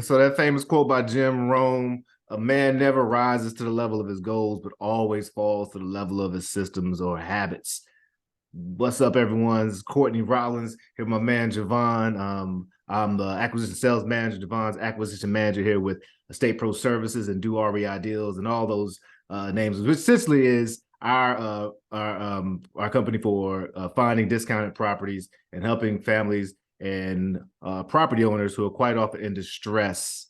So that famous quote by Jim Rome, a man never rises to the level of his goals, but always falls to the level of his systems or habits. What's up, everyone? This is Courtney Rollins here with my man Javon. I'm the acquisition sales manager, Javon's acquisition manager here with Estate Pro Services and do REI deals and all those names, which essentially is our company for finding discounted properties and helping families and property owners who are quite often in distress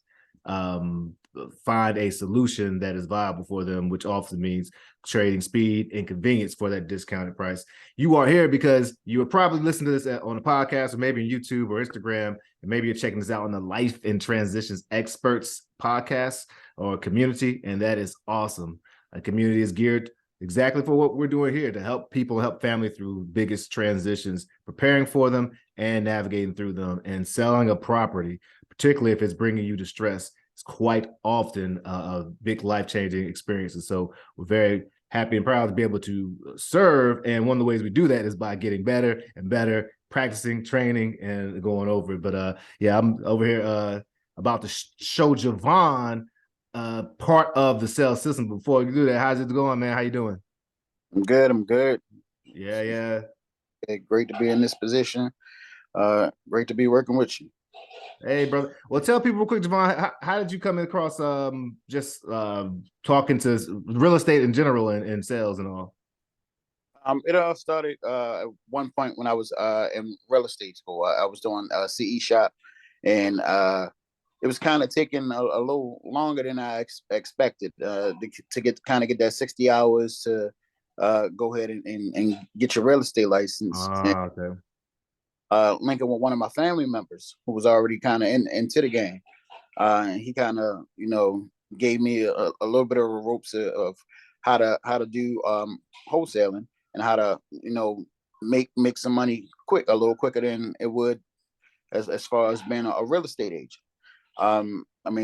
find a solution that is viable for them, which often means trading speed and convenience for that discounted price. You are here because you are probably listening to this on a podcast or maybe on YouTube or Instagram, and maybe you're checking this out on the Life and Transitions Experts podcast or community, and that is awesome. A community is geared exactly for what we're doing here, to help people, help family through biggest transitions, preparing for them and navigating through them. And selling a property, particularly if it's bringing you distress, it's quite often a big life-changing experience. And so we're very happy and proud to be able to serve. And one of the ways we do that is by getting better and better, practicing, training, and going over it. But yeah, I'm over here about to show Javon part of the sales system. Before you do that, how's it going, man? How you doing? I'm good. I'm good. Yeah. Great to be in this position. Great to be working with you. Hey, brother. Well, tell people real quick, Javon, how did you come across just talking to real estate in general and sales and all? It all started at one point when I was in real estate school. I was doing a CE shop, and it was kind of taking a little longer than I expected to get that 60 hours to go ahead and get your real estate license. Okay. Linking with one of my family members who was already kind of into the game. And he kind of, gave me a little bit of the ropes of how to do wholesaling and how to, make some money a little quicker than it would as far as being a real estate agent.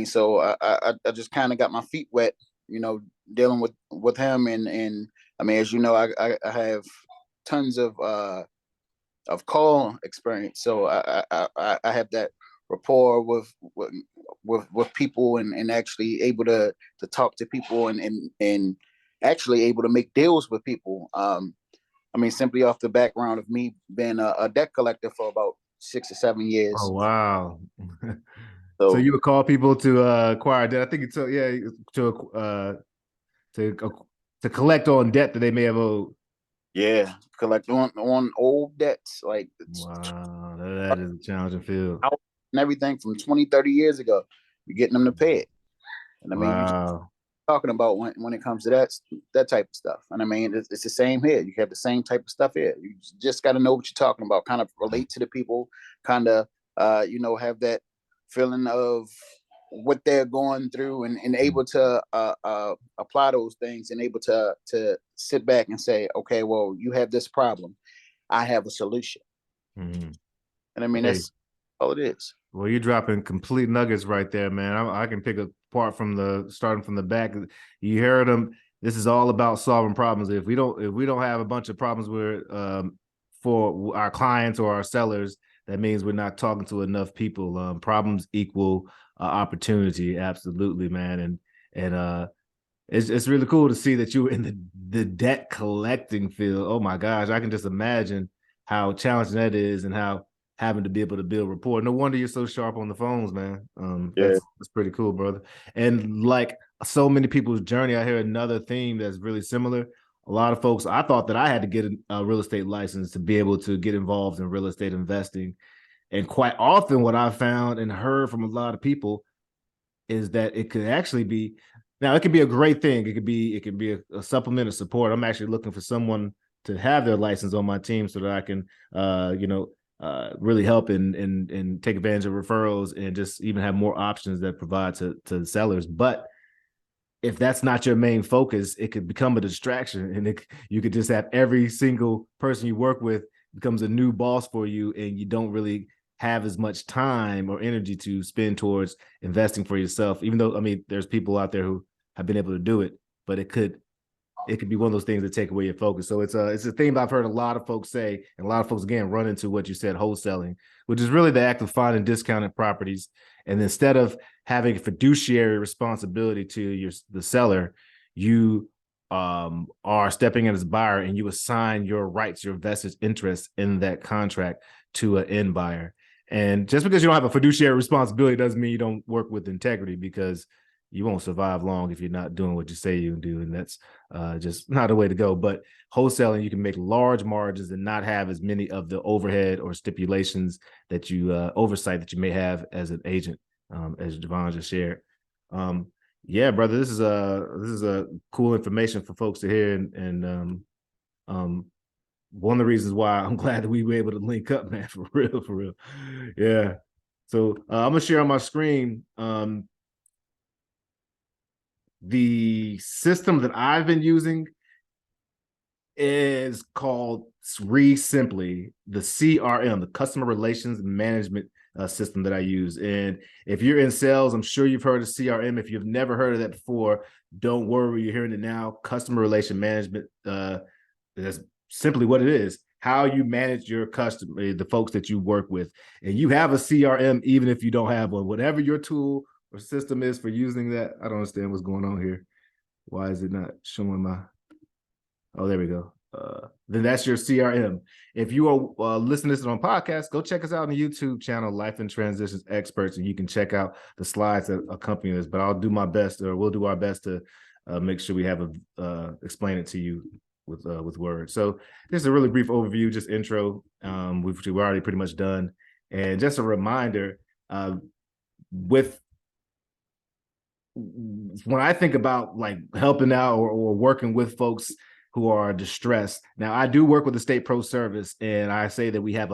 So I just kind of got my feet wet, dealing with him. And I mean, as you know, I have tons of call experience. So I have that rapport with people and actually able to talk to people and actually able to make deals with people. Simply off the background of me being a debt collector for about 6 or 7 Oh, years. wow. So So you would call people to acquire debt. I think it's to collect on debt that they may have owed. yeah, collect on old debts. Like, Wow, that is a challenging field. and everything from 20, 30 years ago. You're getting them to pay it. And I mean, you're Wow. talking about when it comes to that type of stuff. And I mean, it's the same here. You have the same type of stuff here. You just got to know what you're talking about, kind of relate to the people, kind of, have that feeling of what they're going through and able to apply those things and able to sit back and say, okay, well, you have this problem. I have a solution. Mm-hmm. And I mean, Hey. that's all it is. Well, you're dropping complete nuggets right there, man. I can pick apart starting from the back. You heard them. This is all about solving problems. If we don't have a bunch of problems for our clients or our sellers, that means we're not talking to enough people. Problems equal opportunity, absolutely, man. And it's really cool to see that you were in the debt collecting field. Oh my gosh, I can just imagine how challenging that is and how having to be able to build rapport. No wonder you're so sharp on the phones, man. Yeah. That's pretty cool, brother. And like so many people's journey, I hear another theme that's really similar. A lot of folks, I thought that I had to get a real estate license to be able to get involved in real estate investing. And quite often what I found and heard from a lot of people is that it could actually be, now it could be a great thing. It could be a supplement of support. I'm actually looking for someone to have their license on my team so that I can really help and take advantage of referrals and just even have more options that provide to sellers. But if that's not your main focus, it could become a distraction, and you could just have every single person you work with becomes a new boss for you, and you don't really have as much time or energy to spend towards investing for yourself. Even though, I mean, there's people out there who have been able to do it, but it could be one of those things that take away your focus. So it's a thing I've heard a lot of folks say, and a lot of folks again run into what you said, wholesaling, which is really the act of finding discounted properties And instead of having fiduciary responsibility to the seller, you are stepping in as a buyer, and you assign your rights, your vested interests in that contract to an end buyer. And just because you don't have a fiduciary responsibility doesn't mean you don't work with integrity, because you won't survive long if you're not doing what you say you do. And that's just not the way to go. But wholesaling, you can make large margins and not have as many of the overhead or stipulations that you oversight that you may have as an agent, as Javon just shared. Yeah, brother, this is a cool information for folks to hear, and one of the reasons why I'm glad that we were able to link up, man, for real. Yeah. So I'm gonna share on my screen the system that I've been using is called RESimpli, the CRM, the Customer Relations Management system that I use. And if you're in sales, I'm sure you've heard of CRM. If you've never heard of that before, don't worry, you're hearing it now. Customer Relation Management, that's simply what it is. How you manage your customer, the folks that you work with. And you have a CRM even if you don't have one. Whatever your tool or system is for using that, I don't understand what's going on here. Why is it not showing my... Oh, there we go. Then that's your CRM. If you are listening to this on podcast, go check us out on the YouTube channel, Life and Transitions Experts, and you can check out the slides that accompany this. But I'll do my best, or we'll do our best to make sure we have explain it to you with words. So this is a really brief overview, just intro. We're already pretty much done. And just a reminder, when I think about like helping out or working with folks who are distressed. Now, I do work with the State Pro Service, and I say that we have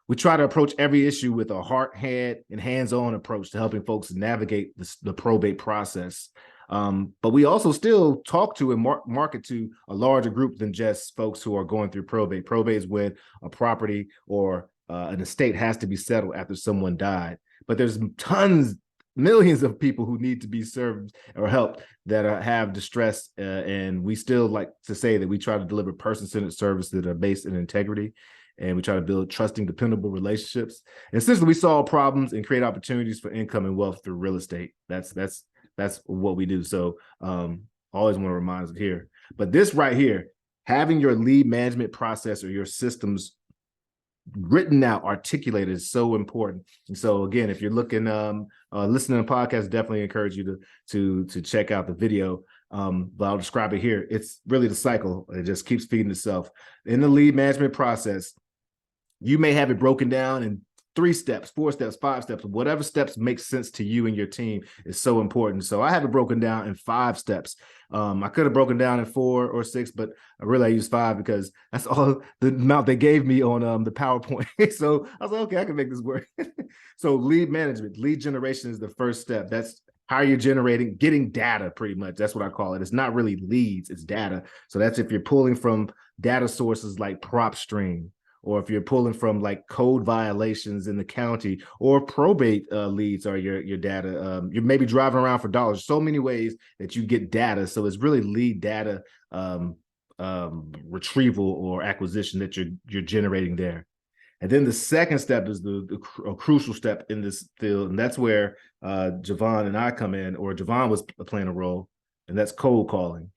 we try to approach every issue with a heart, head, and hands-on approach to helping folks navigate the probate process. But we also still talk to and market to a larger group than just folks who are going through probate. Probate is when a property or an estate has to be settled after someone died. But there's millions of people who need to be served or helped that have distress, and we still like to say that we try to deliver person-centered services that are based in integrity, and we try to build trusting, dependable relationships. And essentially, we solve problems and create opportunities for income and wealth through real estate. That's what we do. So always want to remind us here. But this right here, having your lead management process or your systems written out, articulated, is so important. And so again, if you're looking, listening to podcasts, definitely encourage you to check out the video. But I'll describe it here. It's really the cycle. It just keeps feeding itself. In the lead management process, you may have it broken down in 3 steps, 4 steps, 5 steps, whatever steps make sense to you and your team is so important. So I have it broken down in 5 steps. I could have broken down in 4 or 6, but I use 5 because that's all the amount they gave me on the PowerPoint. So I was like, okay, I can make this work. So lead management, lead generation is the first step. That's how you're getting data pretty much. That's what I call it. It's not really leads, it's data. So that's if you're pulling from data sources like PropStream, or if you're pulling from like code violations in the county, or probate leads are your data. You're maybe driving around for dollars. So many ways that you get data. So it's really lead data retrieval or acquisition that you're generating there. And then the second step is a crucial step in this field, and that's where Javon and I come in, or Javon was playing a role, and that's cold calling.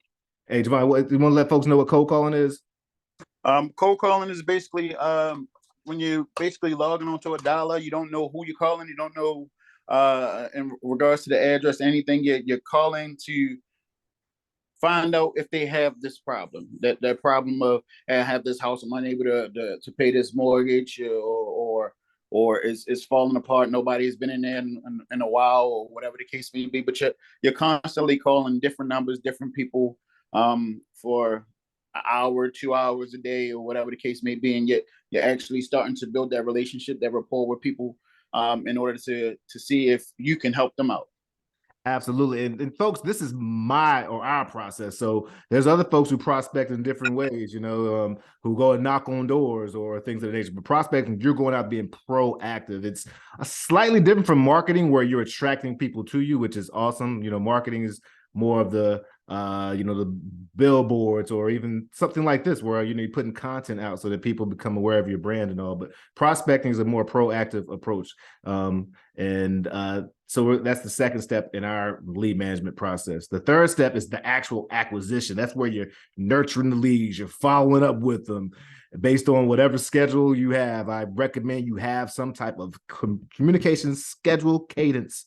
Hey, Javon, you want to let folks know what cold calling is? Cold calling is basically when you basically logging onto a dialer, you don't know who you're calling, you don't know in regards to the address, anything. You're calling to find out if they have this problem, that problem of I have this house, I'm unable to pay this mortgage, or is falling apart. Nobody's been in there in a while, or whatever the case may be. But you're constantly calling different numbers, different people for an hour, 2 hours a day, or whatever the case may be, and yet you're actually starting to build that relationship, that rapport with people, in order to see if you can help them out. Absolutely. And folks, this is our process. So there's other folks who prospect in different ways, who go and knock on doors or things of the nature. But prospecting, you're going out being proactive. It's slightly different from marketing, where you're attracting people to you, which is awesome. Marketing is more of the the billboards, or even something like this where you're putting content out so that people become aware of your brand and all. But prospecting is a more proactive approach, so that's the second step in our lead management process. The third step is the actual acquisition. That's where you're nurturing the leads, you're following up with them based on whatever schedule you have. I recommend you have some type of communication schedule, cadence,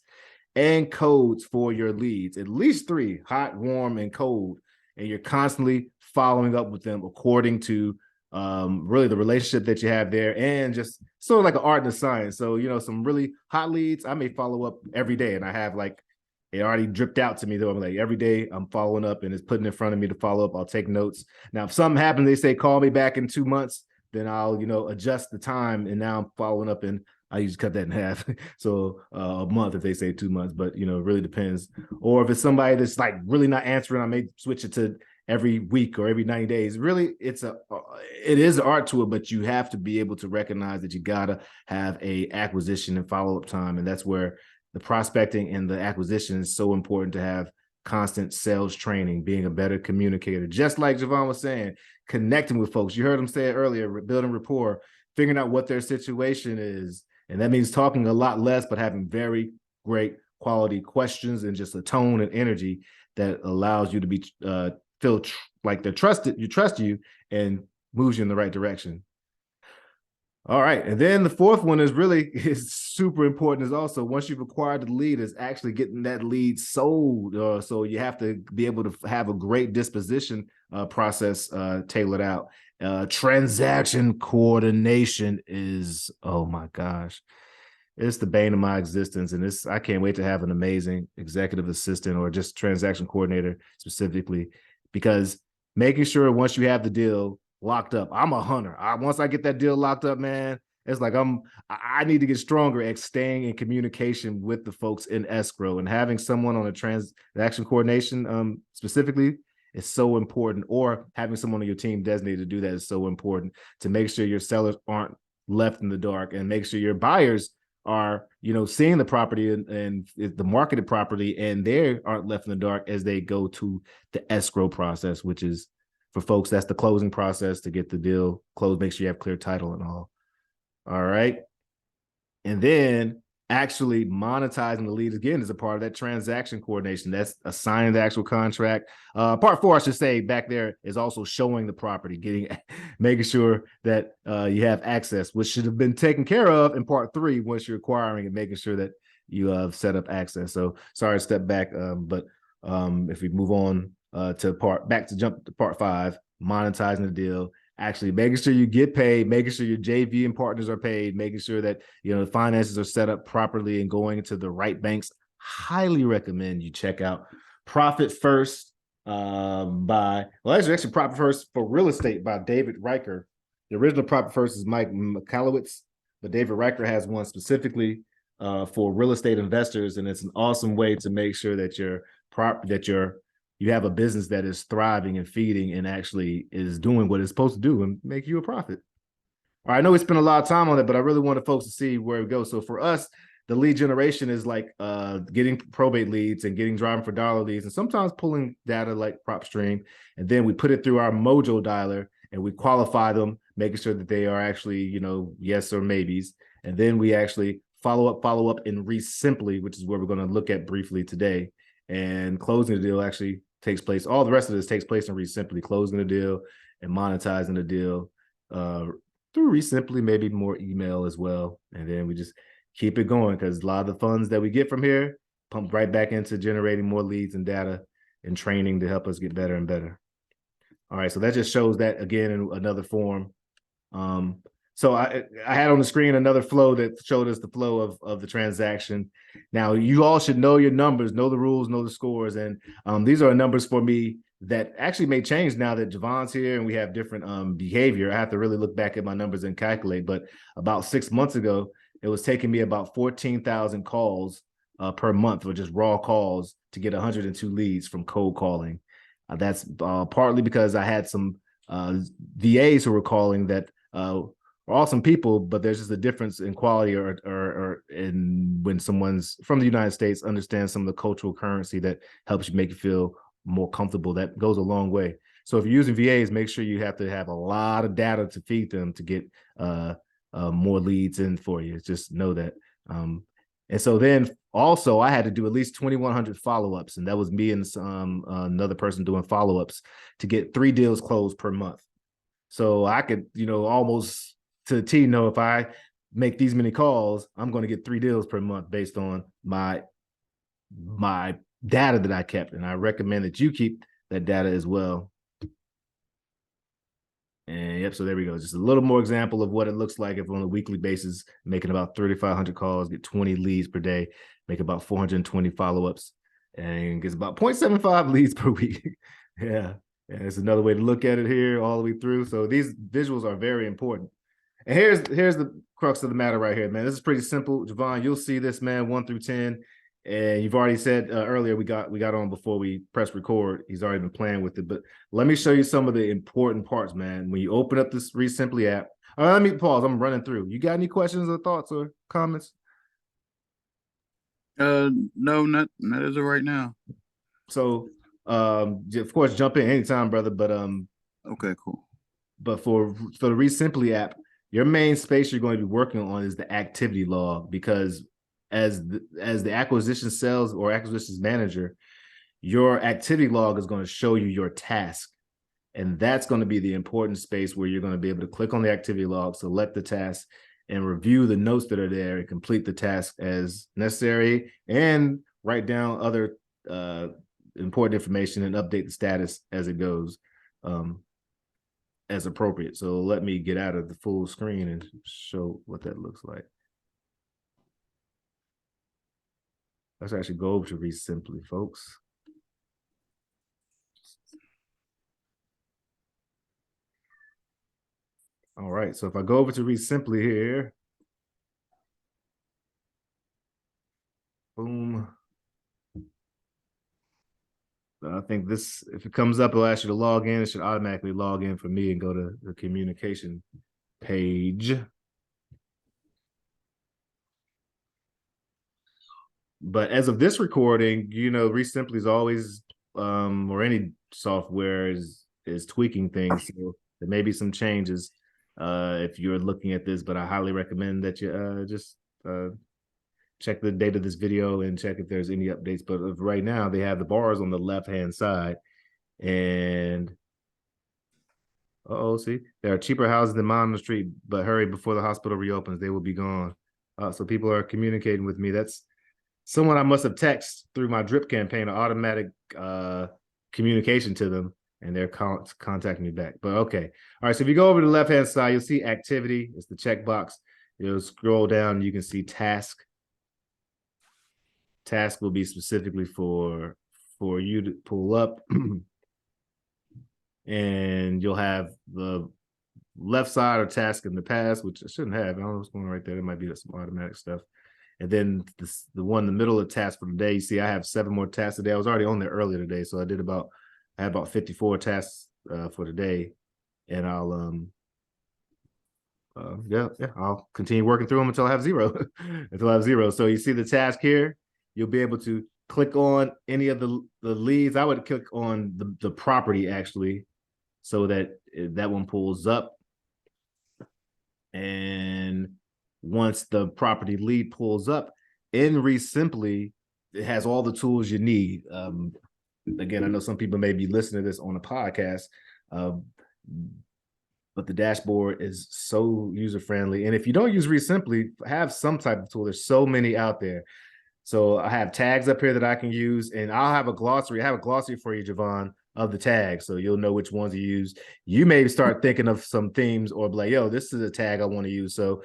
and codes for your leads, at least 3: hot, warm, and cold. And you're constantly following up with them according to really the relationship that you have there, and just sort of like an art and a science. So, some really hot leads, I may follow up every day, and I have it already dripped out to me though. I'm like, every day I'm following up and it's putting in front of me to follow up. I'll take notes. Now, if something happens, they say, call me back in 2 months, then I'll, adjust the time. And now I'm following up, and I usually cut that in half. So a month if they say 2 months, but it really depends. Or if it's somebody that's really not answering, I may switch it to every week or every 90 days. Really, it is an art to it, but you have to be able to recognize that you gotta have a acquisition and follow-up time. And that's where the prospecting and the acquisition is so important, to have constant sales training, being a better communicator. Just like Javon was saying, connecting with folks. You heard him say it earlier, building rapport, figuring out what their situation is. And that means talking a lot less, but having very great quality questions and just a tone and energy that allows you to be feel like they're trusted, you trust you, and moves you in the right direction. All right. And then the fourth one is super important, is also, once you've acquired the lead, is actually getting that lead sold. So you have to be able to have a great disposition process tailored out. Transaction coordination is, oh my gosh, it's the bane of my existence. And I can't wait to have an amazing executive assistant or just transaction coordinator specifically, because making sure once you have the deal locked up, I'm a hunter. Once I get that deal locked up, man, it's like I need to get stronger at staying in communication with the folks in escrow, and having someone on a transaction coordination specifically is so important, or having someone on your team designated to do that is so important, to make sure your sellers aren't left in the dark, and make sure your buyers are, seeing the property and the marketed property, and they aren't left in the dark as they go to the escrow process, which is, for folks, that's the closing process to get the deal closed, make sure you have clear title and all. All right. And then actually monetizing the lead, again, is a part of that transaction coordination. That's assigning the actual contract. Part 4, I should say, back there, is also showing the property, making sure that you have access, which should have been taken care of in part 3 once you're acquiring, and making sure that you have set up access. So sorry to step back, but if we move on jump to part 5, monetizing the deal, actually making sure you get paid, making sure your JV and partners are paid, making sure that the finances are set up properly and going to the right banks. Highly recommend you check out Profit First actually Profit First for Real Estate by David Riker. The original Profit First is Mike Michalowicz, but David Riker has one specifically for real estate investors, and it's an awesome way to make sure that you have a business that is thriving and feeding and actually is doing what it's supposed to do and make you a profit. All right, I know we spent a lot of time on it, but I really wanted folks to see where it goes. So for us, the lead generation is like getting probate leads and getting driving for dollar leads, and sometimes pulling data like PropStream. And then we put it through our Mojo dialer and we qualify them, making sure that they are actually, yes or maybes. And then we actually follow up in RESimpli, which is where we're going to look at briefly today. And closing the deal actually takes place. All the rest of this takes place in RESimpli, closing the deal and monetizing the deal through RESimpli, maybe more email as well. And then we just keep it going, because a lot of the funds that we get from here pump right back into generating more leads and data and training to help us get better and better. All right, so that just shows that again in another form. So I had on the screen another flow that showed us the flow of the transaction. Now, you all should know your numbers, know the rules, know the scores. And these are numbers for me that actually may change now that Javon's here and we have different behavior. I have to really look back at my numbers and calculate. But about 6 months ago, it was taking me about 14,000 calls per month, or just raw calls, to get 102 leads from cold calling. That's partly because I had some VAs who were calling that awesome people, but there's just a difference in quality or in when someone's from the United States understands some of the cultural currency that helps you make you feel more comfortable. That goes a long way. So if you're using VAs, make sure you have to have a lot of data to feed them to get more leads in for you. Just know that. And so then also I had to do at least 2,100 follow-ups, and that was me and another person doing follow-ups to get 3 deals closed per month. So I could, almost to the T know if I make these many calls, I'm going to get 3 deals per month based on my data that I kept. And I recommend that you keep that data as well. And yep, so there we go. Just a little more example of what it looks like if on a weekly basis, making about 3,500 calls, get 20 leads per day, make about 420 follow-ups, and gets about 0.75 leads per week. Yeah. And it's another way to look at it here all the way through. So these visuals are very important. And here's the crux of the matter right here, man. This is pretty simple. Javon, you'll see this, man, 1 through 10. And you've already said earlier, we got on before we press record. He's already been playing with it. But let me show you some of the important parts, man. When you open up this RESimpli app, let me pause. I'm running through. You got any questions or thoughts or comments? No, not as of right now. So of course, jump in anytime, brother. But okay, cool. But for the RESimpli app, your main space you're going to be working on is the activity log, because as the acquisition sales or acquisitions manager, your activity log is going to show you your task. And that's going to be the important space where you're going to be able to click on the activity log, select the task, and review the notes that are there and complete the task as necessary, and write down other important information and update the status as it goes, as appropriate. So let me get out of the full screen and show what that looks like. Let's actually go over to RESimpli, folks. All right, so if I go over to RESimpli here, boom. I think this, if it comes up, it'll ask you to log in. It should automatically log in for me and go to the communication page. But as of this recording, RESimpli is always, or any software is tweaking things. So there may be some changes if you're looking at this, but I highly recommend that you just check the date of this video and check if there's any updates. But right now, they have the bars on the left-hand side. And, see, there are cheaper houses than mine on the street, but hurry before the hospital reopens. They will be gone. So people are communicating with me. That's someone I must have texted through my drip campaign, an automatic communication to them, and they're contacting me back. But okay. All right, so if you go over to the left-hand side, you'll see activity. It's the checkbox. You'll scroll down, and you can see task. Task will be specifically for you to pull up. And you'll have the left side or task in the past, which I shouldn't have. I don't know what's going on right there. There might be some automatic stuff. And then the one in the middle of the task for the day, you see I have 7 more tasks today. I was already on there earlier today, so I had about 54 tasks for today. And I'll I'll continue working through them until I have 0. Until I have 0. So you see the task here, you'll be able to click on any of the leads. I would click on the property actually, so that one pulls up. And once the property lead pulls up in RESimpli, it has all the tools you need. Again, I know some people may be listening to this on a podcast, but the dashboard is so user-friendly. And if you don't use RESimpli, have some type of tool. There's so many out there. So I have tags up here that I can use, and I'll have a glossary. I have a glossary for you, Javon, of the tags, so you'll know which ones to use. You may start thinking of some themes or be like, yo, this is a tag I want to use. So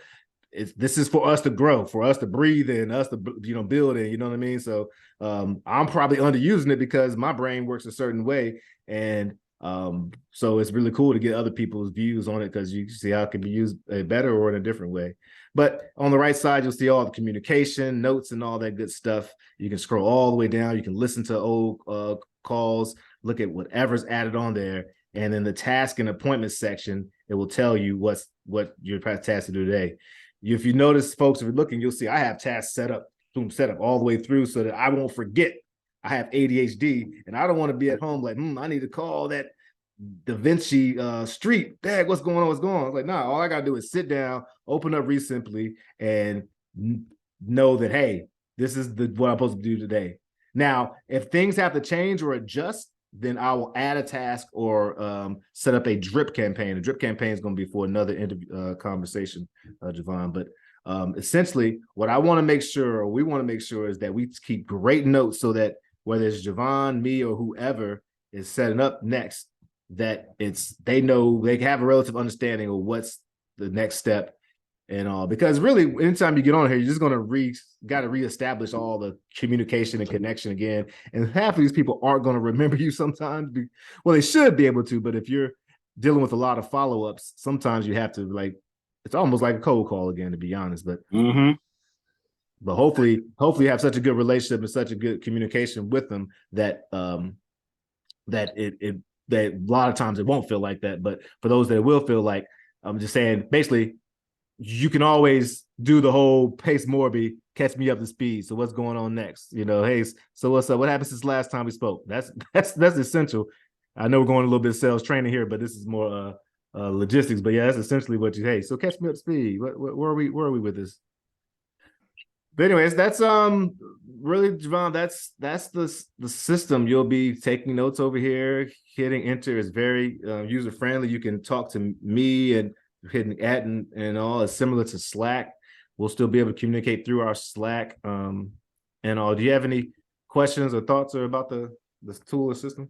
this is for us to grow, for us to breathe in, us to build in, you know what I mean? So I'm probably underusing it because my brain works a certain way. And so it's really cool to get other people's views on it, because you see how it can be used better or in a different way. But on the right side, you'll see all the communication, notes, and all that good stuff. You can scroll all the way down. You can listen to old calls, look at whatever's added on there. And then the task and appointment section it will tell you what you're tasked to do today. If you notice, folks, if you're looking, you'll see I have tasks set up all the way through so that I won't forget. I have ADHD and I don't want to be at home like, I need to call that Da Vinci Street. Dad, what's going on? What's going on? I was like, nah, all I gotta do is sit down, open up RESimpli, and know that, hey, this is what I'm supposed to do today. Now, if things have to change or adjust, then I will add a task or set up a drip campaign. A drip campaign is going to be for another interview conversation, Javon. But essentially, what I want to make sure, or we want to make sure, is that we keep great notes so that whether it's Javon, me, or whoever is setting up next, that they know, they have a relative understanding of what's the next step and all. Because really, anytime you get on here, you're just gonna got to reestablish all the communication and connection again. And half of these people aren't going to remember you sometimes. Well, they should be able to, but if you're dealing with a lot of follow-ups, sometimes you have to, like, it's almost like a cold call again, to be honest. But but hopefully you have such a good relationship and such a good communication with them that that a lot of times it won't feel like that. But for those that it will feel like, I'm just saying, basically, you can always do the whole pace Morby, catch me up to speed. So what's going on next? Hey, so what's up? What happened since last time we spoke? That's essential. I know we're going a little bit of sales training here, but this is more logistics. But yeah, that's essentially what hey, so catch me up to speed. Where are we with this? But anyways, that's really, Javon, that's the system. You'll be taking notes over here, hitting enter is very user friendly. You can talk to me and hitting at and all. Is similar to Slack. We'll still be able to communicate through our Slack and all. Do you have any questions or thoughts about the tool or system?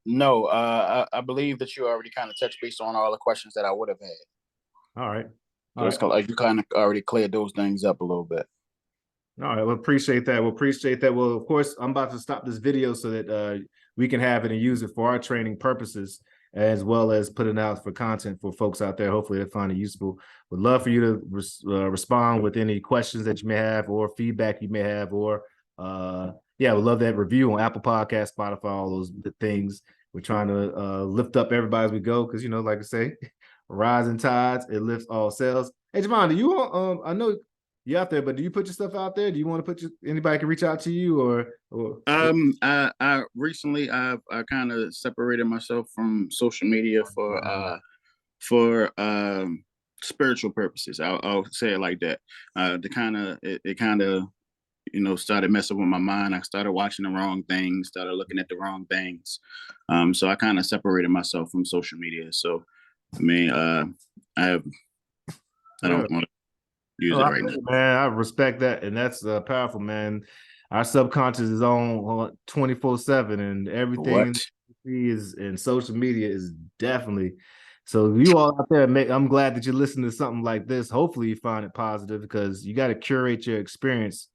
No, I believe that you already kind of touched base on all the questions that I would have had. All right. So it's like you kind of already cleared those things up a little bit. All right. Well, appreciate that. Well, of course, I'm about to stop this video so that we can have it and use it for our training purposes, as well as put it out for content for folks out there. Hopefully they find it useful. Would love for you to respond with any questions that you may have or feedback you may have, or yeah, would love that review on Apple Podcasts, Spotify, all those things. We're trying to lift up everybody as we go, because, like I say, rising tides, it lifts all sails. Hey, Javon, do you I know you're out there, but do you put your stuff out there? Do you want to put anybody can reach out to you or I recently I kind of separated myself from social media for spiritual purposes. I'll say it like that. It kind of started messing with my mind. I started watching the wrong things, started looking at the wrong things. So I kind of separated myself from social media. So I mean, I don't want to use it right now. Man, I respect that, and that's powerful, man. Our subconscious is on 24/7, and everything is in social media is definitely. So you all out there, I'm glad that you're listening to something like this. Hopefully you find it positive, because you got to curate your experience,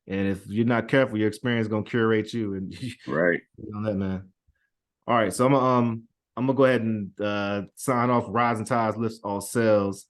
and if you're not careful, your experience is gonna curate you. And right on that, man. All right, so I'm gonna go ahead and sign off. Rising tides lifts all sails.